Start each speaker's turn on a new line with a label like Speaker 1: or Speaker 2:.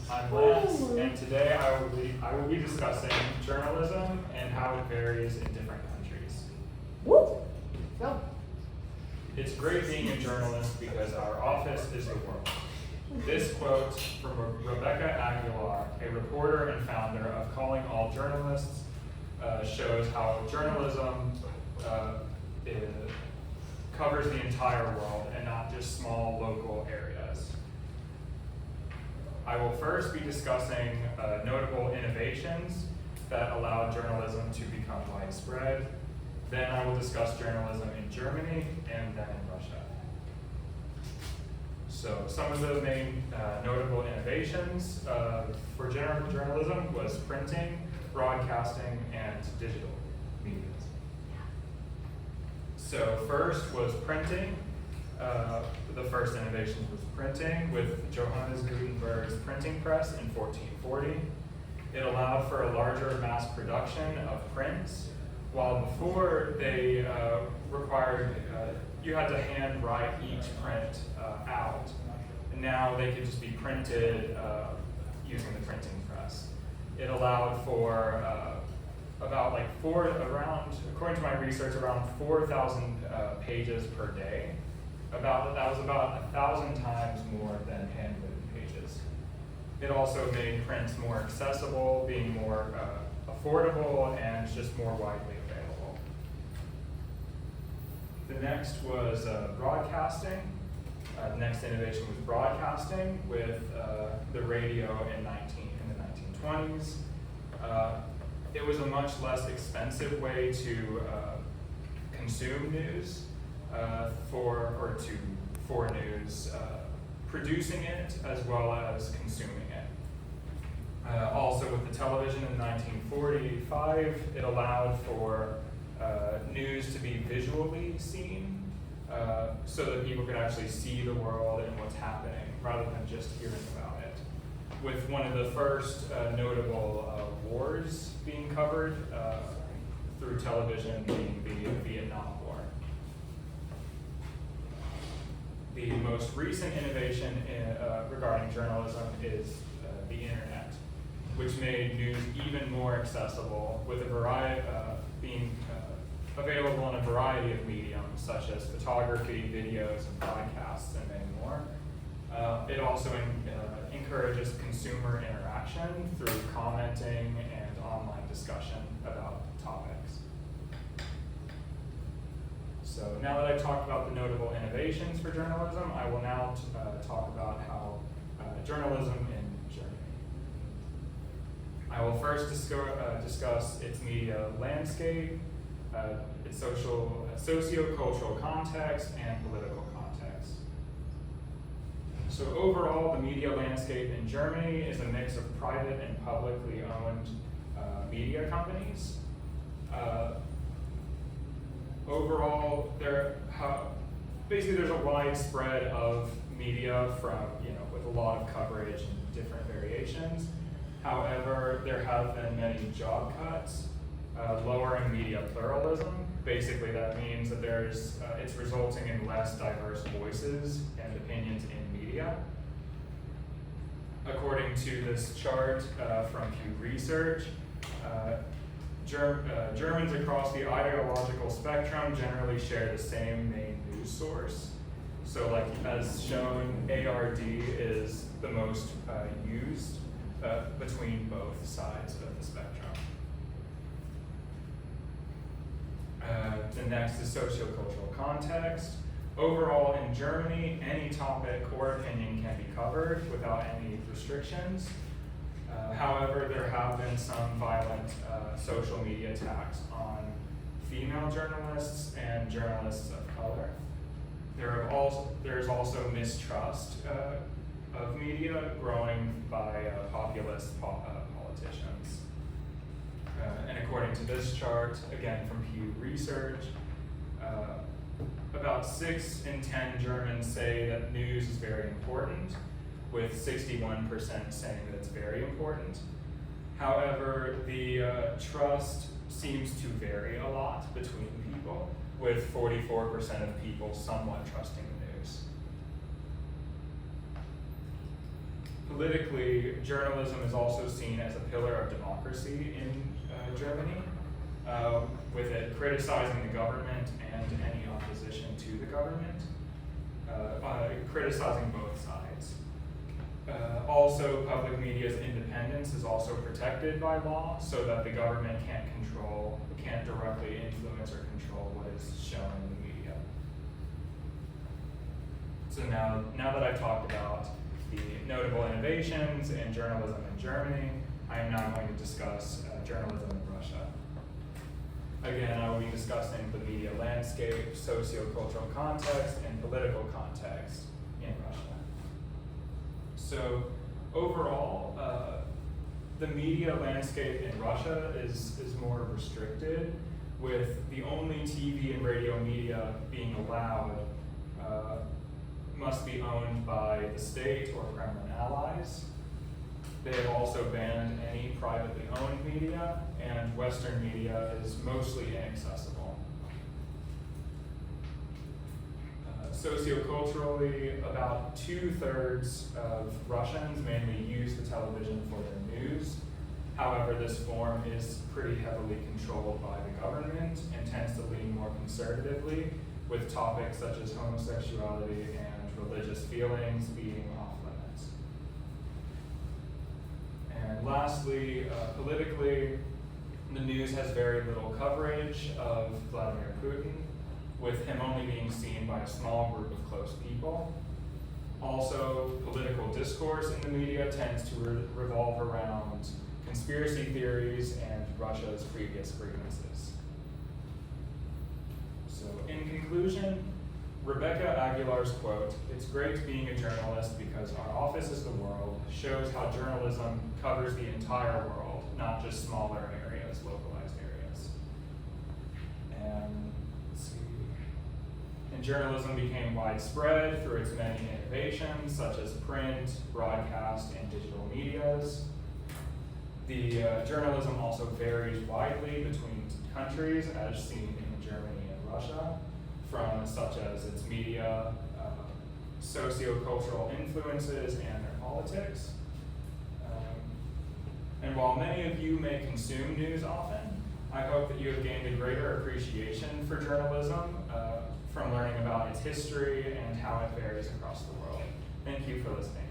Speaker 1: I'm Lance, and today I will be discussing journalism and how it varies in different countries.
Speaker 2: Woo! Go.
Speaker 1: It's great being a journalist because our office is the world. This quote from Rebecca Aguilar, a reporter and founder of Calling All Journalists, shows how journalism covers the entire world and not just small local areas. I will first be discussing notable innovations that allowed journalism to become widespread. Then I will discuss journalism in Germany and then in Russia. So some of the main notable innovations for journalism was printing, broadcasting, and digital media. So first was printing. The first innovation was printing with Johannes Gutenberg's printing press in 1440. It allowed for a larger mass production of prints, while before they required, you had to hand write each print out. And now they could just be printed using the printing press. It allowed for according to my research, around 4,000 pages per day. That was about 1,000 times more than handwritten pages. It also made prints more accessible, being more affordable, and just more widely available. The next was broadcasting. The next innovation was broadcasting with the radio in the 1920s. It was a much less expensive way to consume news for news, producing it as well as consuming it. Also with the television in 1945, it allowed for news to be visually seen so that people could actually see the world and what's happening rather than just hearing about it. With one of the first notable wars being covered through television being the Vietnam War. The most recent innovation regarding journalism is the internet, which made news even more accessible with a variety being available in a variety of mediums such as photography, videos, and podcasts, and many more. It also encourages consumer interaction through commenting and online discussion about topics. So now that I've talked about the notable innovations for journalism, I will now talk about how journalism in Germany. I will first discuss its media landscape, its socio-cultural context, and political context. So overall, the media landscape in Germany is a mix of private and publicly owned media companies. Overall, basically there's a wide spread of media with a lot of coverage and different variations. However, there have been many job cuts, lowering media pluralism. Basically, that means that it's resulting in less diverse voices and opinions in media. According to this chart from Pew Research, Germans across the ideological spectrum generally share the same main news source. So like as shown, ARD is the most used between both sides of the spectrum. The next is sociocultural context. Overall in Germany, any topic or opinion can be covered without any restrictions. However, there have been some violent social media attacks on female journalists and journalists of color. There's also mistrust of media growing by populist politicians. And according to this chart, again from Pew Research, about 6 in 10 Germans say that news is very important, with 61% saying that it's very important. However, the trust seems to vary a lot between people, with 44% of people somewhat trusting the news. politically, journalism is also seen as a pillar of democracy in Germany, with it criticizing the government and any opposition to the government, criticizing both sides. Also, public media's independence is also protected by law, so that the government can't directly influence or control what is shown in the media. So now that I've talked about the notable innovations in journalism in Germany, I am now going to discuss journalism in Russia. Again, I will be discussing the media landscape, socio-cultural context, and political context in Russia. So overall, the media landscape in Russia is more restricted, with the only TV and radio media being allowed must be owned by the state or Kremlin allies. They have also banned any privately owned media, and Western media is mostly inaccessible. Socioculturally, about 2/3 of Russians mainly use the television for their news. However, this form is pretty heavily controlled by the government and tends to lean more conservatively, with topics such as homosexuality and religious feelings being off limits. And lastly, politically, the news has very little coverage of Vladimir Putin, with him only being seen by a small group of close people. Also, political discourse in the media tends to revolve around conspiracy theories and Russia's previous grievances. So, in conclusion, Rebecca Aguilar's quote, "It's great being a journalist because our office is the world," shows how journalism covers the entire world, not just smaller areas, localized areas. And let's see. And journalism became widespread through its many innovations, such as print, broadcast, and digital medias. The journalism also varies widely between countries, as seen in Germany and Russia, from such as its media, socio-cultural influences, and their politics. And while many of you may consume news often, I hope that you have gained a greater appreciation for journalism from learning about its history and how it varies across the world. Thank you for listening.